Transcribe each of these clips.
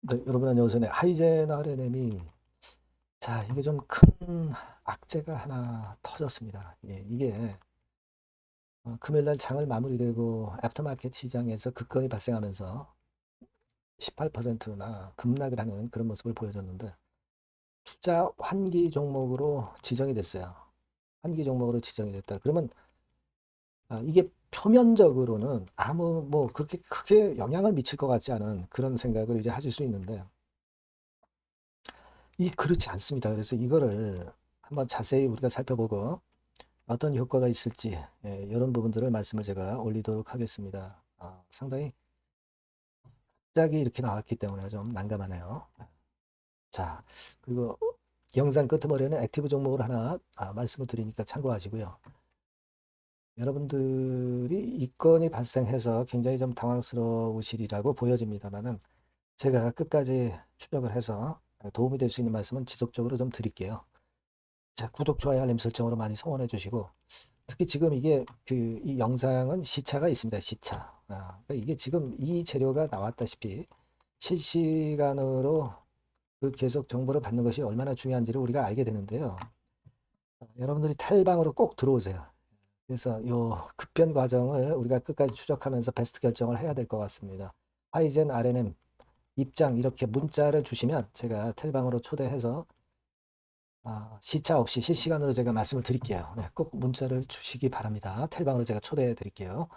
네, 여러분 안녕하세요. 네, 하이젠 RNM이 자 이게 좀 큰 악재가 하나 터졌습니다. 예, 이게 금요일날 장을 마무리되고 애프터마켓 시장에서 급건이 발생하면서 18%나 급락을 하는 그런 모습을 보여줬는데 투자 환기 종목으로 지정이 됐어요. 환기 종목으로 지정이 됐다. 그러면 이게 표면적으로는 아무 뭐 그렇게 크게 영향을 미칠 것 같지 않은 그런 생각을 이제 하실 수 있는데 이 그렇지 않습니다. 그래서 이거를 한번 자세히 우리가 살펴보고 어떤 효과가 있을지 이런 부분들을 말씀을 제가 올리도록 하겠습니다. 상당히 갑자기 이렇게 나왔기 때문에 좀 난감하네요. 자, 그리고 영상 끄트머리에는 액티브 종목을 하나 말씀을 드리니까 참고하시고요. 여러분들이 이 건이 발생해서 굉장히 좀 당황스러우시리라고 보여집니다만은 제가 끝까지 추적을 해서 도움이 될 수 있는 말씀은 지속적으로 좀 드릴게요. 자, 구독, 좋아요, 알림 설정으로 많이 성원해 주시고 특히 지금 이게 이 영상은 시차가 있습니다. 시차. 그러니까 이게 지금 이 재료가 나왔다시피 실시간으로 그 계속 정보를 받는 것이 얼마나 중요한지를 우리가 알게 되는데요. 여러분들이 탈방으로 꼭 들어오세요. 그래서 요 급변 과정을 우리가 끝까지 추적하면서 베스트 결정을 해야 될 것 같습니다. 하이젠 RNM 입장 이렇게 문자를 주시면 제가 텔방으로 초대해서 시차 없이 실시간으로 제가 말씀을 드릴게요. 네, 꼭 문자를 주시기 바랍니다. 텔방으로 제가 초대해 드릴게요.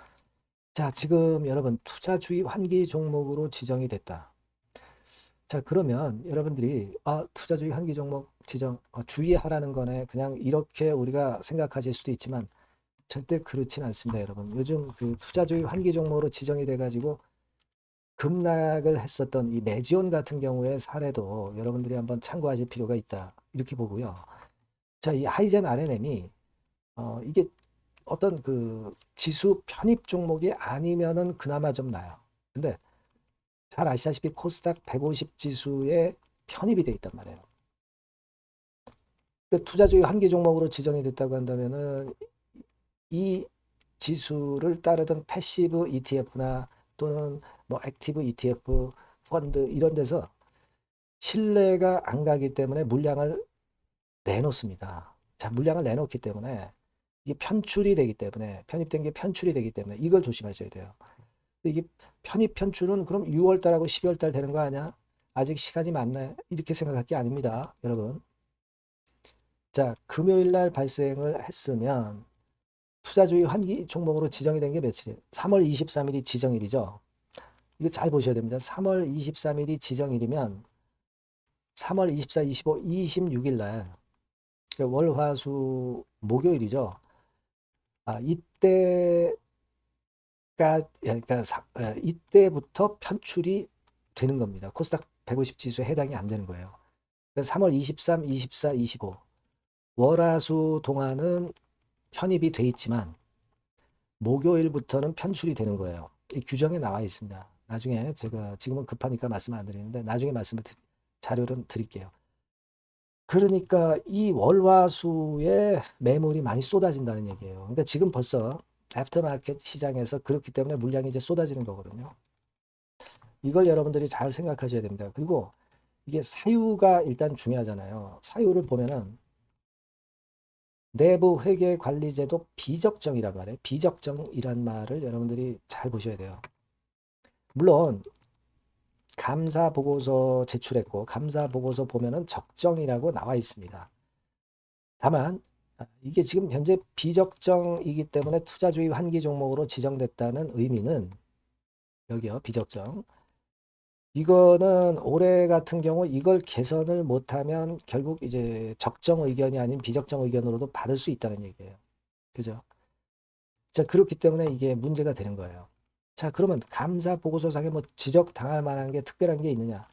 자, 지금 여러분 투자주의 환기 종목으로 지정이 됐다. 자, 그러면 여러분들이 투자주의 환기 종목 지정 주의하라는 거네. 그냥 이렇게 우리가 생각하실 수도 있지만 절대 그렇진 않습니다, 여러분. 요즘 그 투자주의 환기 종목으로 지정이 돼 가지고 급락을 했었던 이 메지온 같은 경우의 사례도 여러분들이 한번 참고하실 필요가 있다. 이렇게 보고요. 자, 이 하이젠 RNM이 이게 어떤 그 지수 편입 종목이 아니면은 그나마 좀 나아요. 근데 잘 아시다시피 코스닥 150 지수에 편입이 돼 있단 말이에요. 그 투자주의 환기 종목으로 지정이 됐다고 한다면은 이 지수를 따르던 패시브 ETF나 또는 뭐 액티브 ETF 펀드 이런 데서 신뢰가 안 가기 때문에 물량을 내놓습니다. 자, 물량을 내놓기 때문에 이게 편출이 되기 때문에 편입된 게 편출이 되기 때문에 이걸 조심하셔야 돼요. 이게 편입 편출은 그럼 6월 달하고 12월 달 되는 거 아니야? 아직 시간이 많네. 이렇게 생각할 게 아닙니다, 여러분. 자, 금요일 날 발생을 했으면 투자주의 환기 종목으로 지정이 된 게 며칠이에요? 3월 23일이 지정일이죠. 이거 잘 보셔야 됩니다. 3월 23일이 지정일이면 3월 24, 25, 26일 날 월, 화, 수, 목요일이죠. 이때가 그러니까 이때부터 편출이 되는 겁니다. 코스닥 150 지수에 해당이 안 되는 거예요. 그래서 3월 23, 24, 25 월화수 동안은 편입이 돼 있지만 목요일부터는 편출이 되는 거예요. 이 규정에 나와 있습니다. 나중에 제가 지금은 급하니까 말씀 안 드리는데 나중에 자료를 드릴게요. 그러니까 이 월화수에 매물이 많이 쏟아진다는 얘기예요. 그러니까 지금 벌써 애프터마켓 시장에서 그렇기 때문에 물량이 이제 쏟아지는 거거든요. 이걸 여러분들이 잘 생각하셔야 됩니다. 그리고 이게 사유가 일단 중요하잖아요. 사유를 보면은 내부 회계 관리제도 비적정이란 말이에요. 비적정이란 말을 여러분들이 잘 보셔야 돼요. 물론 감사 보고서 제출했고 감사 보고서 보면은 적정이라고 나와 있습니다. 다만 이게 지금 현재 비적정이기 때문에 투자주의 환기 종목으로 지정됐다는 의미는 여기요, 비적정. 이거는 올해 같은 경우 이걸 개선을 못하면 결국 이제 적정 의견이 아닌 비적정 의견으로도 받을 수 있다는 얘기예요. 그죠? 자, 그렇기 때문에 이게 문제가 되는 거예요. 자, 그러면 감사 보고서상에 뭐 지적당할 만한 게 특별한 게 있느냐?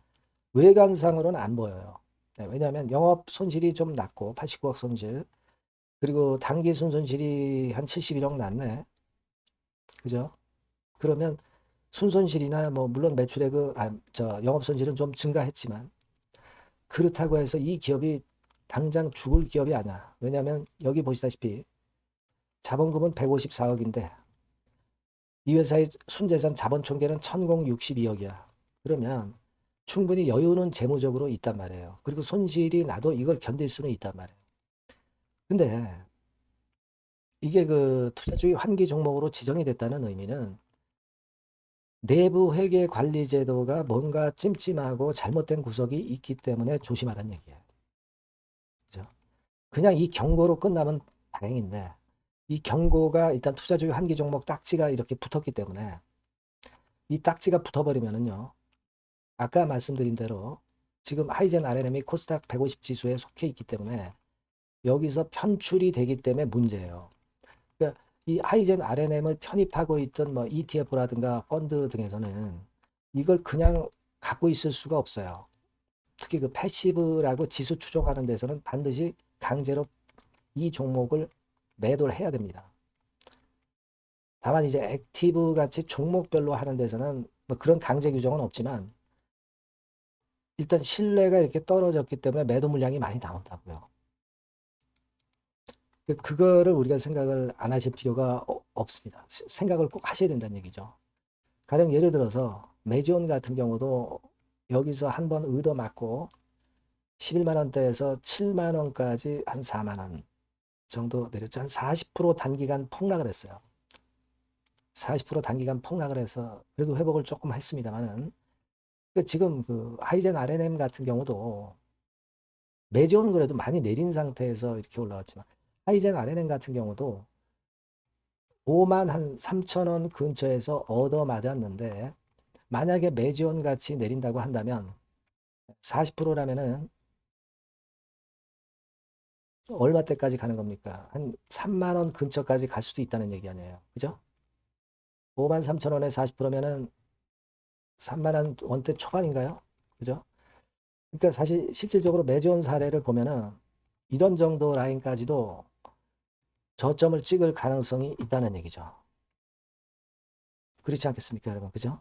외관상으로는 안 보여요. 네, 왜냐하면 영업 손실이 좀 낮고 89억 손실, 그리고 단기 순손실이 한 71억 났네. 그죠? 그러면 순손실이나 뭐 물론 매출액 영업 손실은 좀 증가했지만 그렇다고 해서 이 기업이 당장 죽을 기업이 아니야. 왜냐하면 여기 보시다시피 자본금은 154억인데 이 회사의 순재산 자본 총계는 1062억이야. 그러면 충분히 여유는 재무적으로 있단 말이에요. 그리고 손실이 나도 이걸 견딜 수는 있단 말이에요. 근데 이게 그 투자주의 환기 종목으로 지정이 됐다는 의미는 내부 회계 관리 제도가 뭔가 찜찜하고 잘못된 구석이 있기 때문에 조심하라는 얘기예요. 그죠? 그냥 이 경고로 끝나면 다행인데 이 경고가 일단 투자주의 환기 종목 딱지가 이렇게 붙었기 때문에 이 딱지가 붙어버리면은요. 아까 말씀드린 대로 지금 하이젠 RNM이 코스닥 150 지수에 속해 있기 때문에 여기서 편출이 되기 때문에 문제예요. 그러니까 이 하이젠 RNM을 편입하고 있던 뭐 ETF라든가 펀드 등에서는 이걸 그냥 갖고 있을 수가 없어요. 특히 그 패시브라고 지수 추종하는 데서는 반드시 강제로 이 종목을 매도를 해야 됩니다. 다만 이제 액티브 같이 종목별로 하는 데서는 뭐 그런 강제 규정은 없지만 일단 신뢰가 이렇게 떨어졌기 때문에 매도 물량이 많이 나온다고요. 그거를 우리가 생각을 안 하실 필요가 없습니다. 생각을 꼭 하셔야 된다는 얘기죠. 가령 예를 들어서 메지온 같은 경우도 여기서 한번 의도 맞고 11만 원대에서 7만 원까지 한 4만 원 정도 내렸죠. 한 40% 단기간 폭락을 했어요. 40% 단기간 폭락을 해서 그래도 회복을 조금 했습니다만은 지금 그 하이젠 RNM 같은 경우도 메지온은 그래도 많이 내린 상태에서 이렇게 올라왔지만 하이젠 RNM 같은 경우도 5만 한 3천 원 근처에서 얻어 맞았는데 만약에 메지온 같이 내린다고 한다면 40%라면은 얼마 때까지 가는 겁니까? 한 3만 원 근처까지 갈 수도 있다는 얘기 아니에요. 그죠? 5만 3천 원에 40%면은 3만 원대 초반인가요? 그죠? 그러니까 사실 실질적으로 메지온 사례를 보면은 이런 정도 라인까지도 저점을 찍을 가능성이 있다는 얘기죠. 그렇지 않겠습니까, 여러분? 그죠?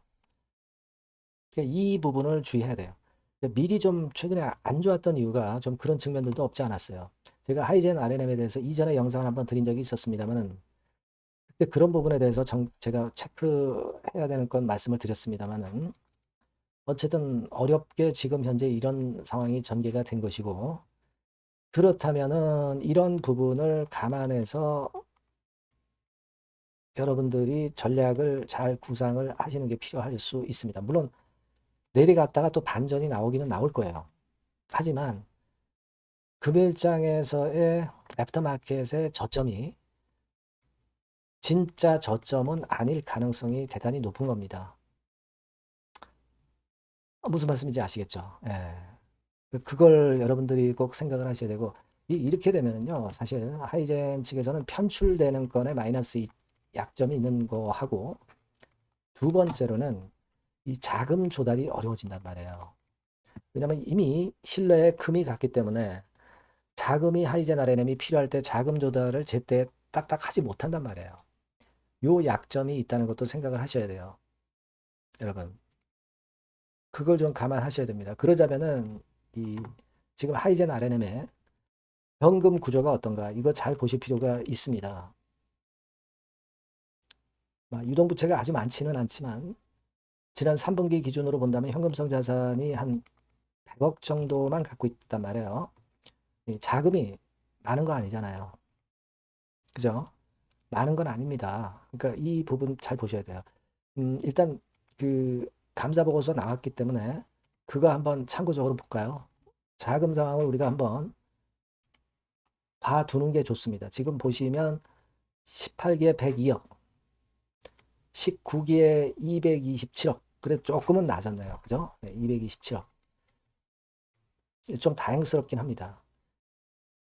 그러니까 이 부분을 주의해야 돼요. 미리 좀 최근에 안 좋았던 이유가 좀 그런 측면들도 없지 않았어요. 제가 하이젠 RNM에 대해서 이전에 영상을 한번 드린 적이 있었습니다만은 그때 그런 부분에 대해서 제가 체크해야 되는 건 말씀을 드렸습니다만은 어쨌든 어렵게 지금 현재 이런 상황이 전개가 된 것이고 그렇다면은 이런 부분을 감안해서 여러분들이 전략을 잘 구상을 하시는 게 필요할 수 있습니다. 물론 내려갔다가 또 반전이 나오기는 나올 거예요. 하지만 금일장에서의 애프터마켓의 저점이 진짜 저점은 아닐 가능성이 대단히 높은 겁니다. 무슨 말씀인지 아시겠죠? 예. 그걸 여러분들이 꼭 생각을 하셔야 되고 이렇게 되면은요 사실 하이젠 측에서는 편출되는 건에 마이너스 약점이 있는 거하고 두 번째로는 이 자금 조달이 어려워진단 말이에요. 왜냐하면 이미 신뢰에 금이 갔기 때문에 자금이 하이젠 RNM이 필요할 때 자금 조달을 제때 딱딱 하지 못한단 말이에요. 요 약점이 있다는 것도 생각을 하셔야 돼요. 여러분. 그걸 좀 감안하셔야 됩니다. 그러자면은 이 지금 하이젠 RNM의 현금 구조가 어떤가 이거 잘 보실 필요가 있습니다. 유동부채가 아주 많지는 않지만 지난 3분기 기준으로 본다면 현금성 자산이 한 100억 정도만 갖고 있단 말이에요. 자금이 많은 거 아니잖아요. 그죠? 많은 건 아닙니다. 그러니까 이 부분 잘 보셔야 돼요. 일단 그 감사 보고서 나왔기 때문에 그거 한번 참고적으로 볼까요? 자금 상황을 우리가 한번 봐두는 게 좋습니다. 지금 보시면 18기에 102억, 19기에 227억. 그래 조금은 낮았네요. 그죠? 네, 227억. 좀 다행스럽긴 합니다.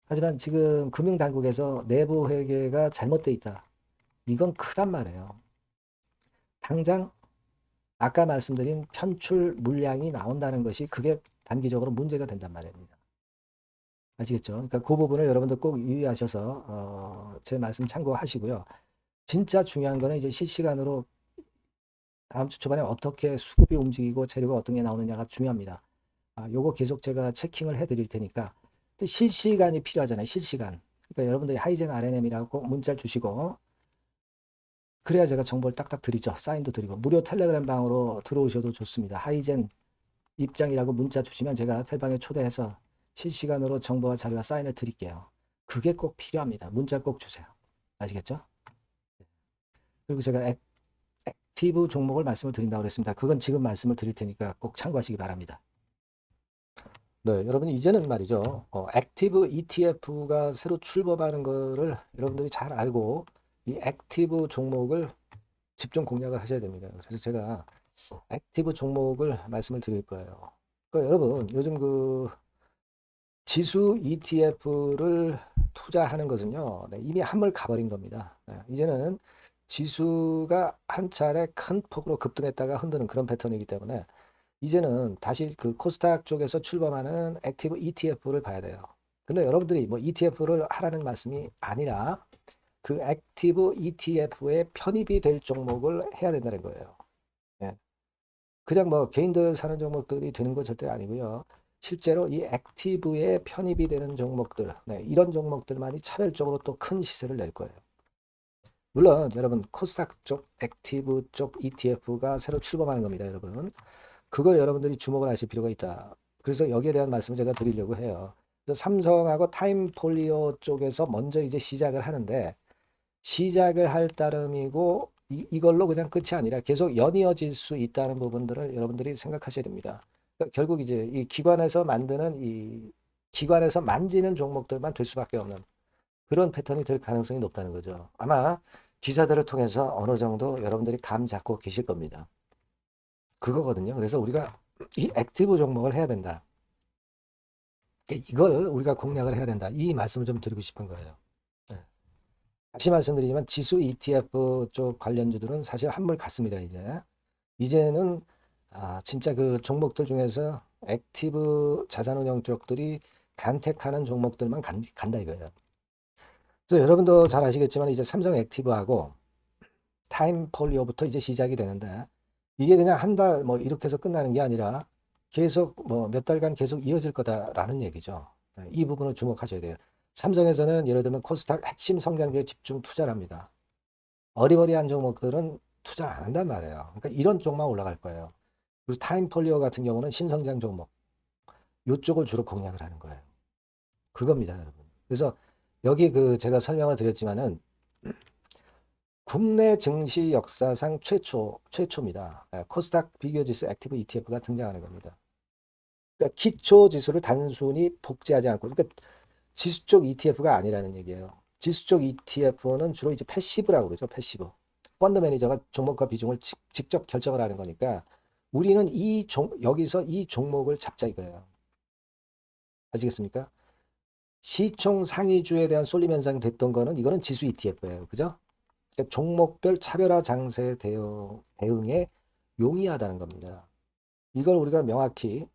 하지만 지금 금융당국에서 내부 회계가 잘못되어 있다. 이건 크단 말이에요. 당장 아까 말씀드린 편출 물량이 나온다는 것이 그게 단기적으로 문제가 된단 말입니다. 아시겠죠? 그러니까 그 부분을 여러분들 꼭 유의하셔서 제 말씀 참고하시고요. 진짜 중요한 거는 이제 실시간으로 다음 주 초반에 어떻게 수급이 움직이고 재료가 어떤 게 나오느냐가 중요합니다. 요거 계속 제가 체킹을 해드릴 테니까 실시간이 필요하잖아요. 실시간. 그러니까 여러분들이 하이젠 RNM이라고 문자를 주시고 그래야 제가 정보를 딱딱 드리죠. 사인도 드리고 무료 텔레그램 방으로 들어오셔도 좋습니다. 하이젠 입장이라고 문자 주시면 제가 텔방에 초대해서 실시간으로 정보와 자료와 사인을 드릴게요. 그게 꼭 필요합니다. 문자 꼭 주세요. 아시겠죠? 그리고 제가 액티브 종목을 말씀을 드린다고 그랬습니다. 그건 지금 말씀을 드릴 테니까 꼭 참고하시기 바랍니다. 네, 여러분 이제는 말이죠. 액티브 ETF가 새로 출범하는 거를 여러분들이 잘 알고 이 액티브 종목을 집중 공략을 하셔야 됩니다. 그래서 제가 액티브 종목을 말씀을 드릴 거예요. 그러니까 여러분 요즘 그 지수 ETF를 투자하는 것은요, 네, 이미 한물 가버린 겁니다. 네, 이제는 지수가 한 차례 큰 폭으로 급등했다가 흔드는 그런 패턴이기 때문에 이제는 다시 그 코스닥 쪽에서 출범하는 액티브 ETF를 봐야 돼요. 근데 여러분들이 뭐 ETF를 하라는 말씀이 아니라 그 액티브 ETF에 편입이 될 종목을 해야 된다는 거예요. 예. 그냥 뭐 개인들 사는 종목들이 되는 건 절대 아니고요. 실제로 이 액티브에 편입이 되는 종목들, 네, 이런 종목들만이 차별적으로 또 큰 시세를 낼 거예요. 물론 여러분 코스닥 쪽 액티브 쪽 ETF가 새로 출범하는 겁니다, 여러분. 그걸 여러분들이 주목을 하실 필요가 있다. 그래서 여기에 대한 말씀을 제가 드리려고 해요. 그래서 삼성하고 타임폴리오 쪽에서 먼저 이제 시작을 하는데 시작을 할 따름이고 이걸로 그냥 끝이 아니라 계속 연이어질 수 있다는 부분들을 여러분들이 생각하셔야 됩니다. 그러니까 결국 이제 이 기관에서 만드는 이 기관에서 만지는 종목들만 될 수밖에 없는 그런 패턴이 될 가능성이 높다는 거죠. 아마 기사들을 통해서 어느 정도 여러분들이 감 잡고 계실 겁니다. 그거거든요. 그래서 우리가 이 액티브 종목을 해야 된다. 이걸 우리가 공략을 해야 된다. 이 말씀을 좀 드리고 싶은 거예요. 네. 다시 말씀드리지만 지수 ETF 쪽 관련주들은 사실 한물 갔습니다. 이제는 진짜 그 종목들 중에서 액티브 자산운용 쪽들이 간택하는 종목들만 간다 이거예요. 그래서 여러분도 잘 아시겠지만 이제 삼성 액티브하고 타임폴리오부터 이제 시작이 되는데 이게 그냥 한 달 뭐 이렇게 해서 끝나는 게 아니라 계속 뭐 몇 달간 계속 이어질 거다라는 얘기죠. 네, 이 부분을 주목하셔야 돼요. 삼성에서는 예를 들면 코스닥 핵심 성장주에 집중 투자를 합니다. 어리버리한 종목들은 투자를 안 한단 말이에요. 그러니까 이런 쪽만 올라갈 거예요. 그리고 타임폴리오 같은 경우는 신성장 종목 이쪽을 주로 공략을 하는 거예요. 그겁니다, 여러분. 그래서 여기 그 제가 설명을 드렸지만은 국내 증시 역사상 최초입니다. 코스닥 비교지수 액티브 ETF가 등장하는 겁니다. 그러니까 기초 지수를 단순히 복제하지 않고, 그러니까 지수 쪽 ETF가 아니라는 얘기예요. 지수 쪽 ETF는 주로 이제 패시브라고 그러죠. 패시브. 펀드 매니저가 종목과 비중을 직접 결정을 하는 거니까 우리는 여기서 이 종목을 잡자 이거예요. 아시겠습니까? 시총 상위주에 대한 쏠림 현상이 됐던 거는 이거는 지수 ETF예요. 그죠? 그러니까 종목별 차별화 장세 대응에 용이하다는 겁니다. 이걸 우리가 명확히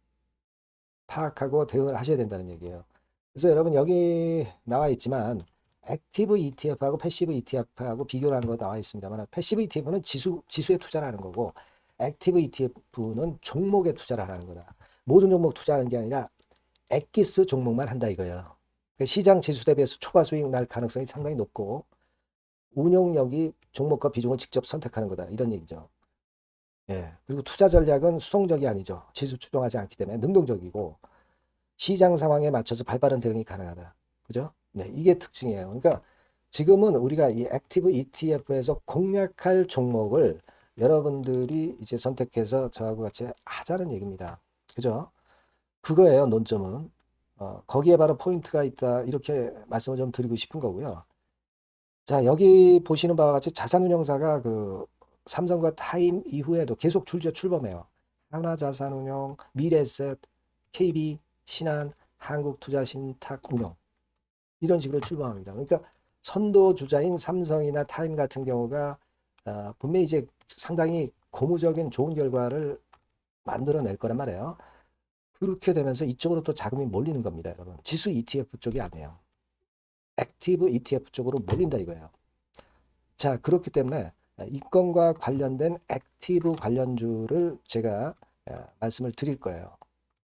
파악하고 대응을 하셔야 된다는 얘기예요. 그래서 여러분 여기 나와 있지만 액티브 ETF하고 패시브 ETF하고 비교를 한 거 나와 있습니다만 패시브 ETF는 지수에 투자를 하는 거고 액티브 ETF는 종목에 투자를 하는 거다. 모든 종목 투자하는 게 아니라 엑기스 종목만 한다 이거예요. 그러니까 시장 지수 대비해서 초과 수익 날 가능성이 상당히 높고 운용력이 종목과 비중을 직접 선택하는 거다. 이런 얘기죠. 예. 그리고 투자 전략은 수동적이 아니죠. 지수 추종하지 않기 때문에 능동적이고 시장 상황에 맞춰서 발빠른 대응이 가능하다. 그죠? 네, 이게 특징이에요. 그러니까 지금은 우리가 이 액티브 ETF에서 공략할 종목을 여러분들이 이제 선택해서 저하고 같이 하자는 얘기입니다. 그죠? 그거예요, 논점은. 거기에 바로 포인트가 있다. 이렇게 말씀을 좀 드리고 싶은 거고요. 자, 여기 보시는 바와 같이 자산운용사가 그 삼성과 타임 이후에도 계속 줄지어 출범해요. 하나자산운용, 미래에셋, KB, 신한, 한국투자신탁운용 이런 식으로 출범합니다. 그러니까 선도주자인 삼성이나 타임 같은 경우가 분명히 이제 상당히 고무적인 좋은 결과를 만들어낼 거란 말이에요. 그렇게 되면서 이쪽으로 또 자금이 몰리는 겁니다, 여러분. 지수 ETF 쪽이 아니에요. 액티브 ETF 쪽으로 몰린다 이거예요. 자, 그렇기 때문에 이 건과 관련된 액티브 관련주를 제가 말씀을 드릴 거예요.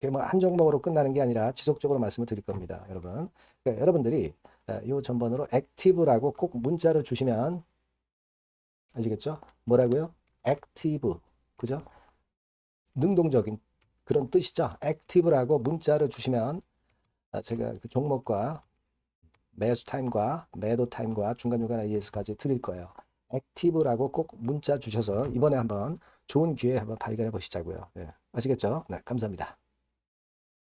그게 뭐 한 종목으로 끝나는 게 아니라 지속적으로 말씀을 드릴 겁니다, 여러분. 그러니까 여러분들이 이 전번으로 액티브라고 꼭 문자를 주시면 아시겠죠? 뭐라고요? 액티브, 그죠? 능동적인 그런 뜻이죠. 액티브라고 문자를 주시면 제가 그 종목과 매수 타임과 매도 타임과 중간중간 AS까지 드릴 거예요. 액티브라고 꼭 문자 주셔서 이번에 한번 좋은 기회 한번 발견해 보시자고요. 예, 아시겠죠? 네, 감사합니다.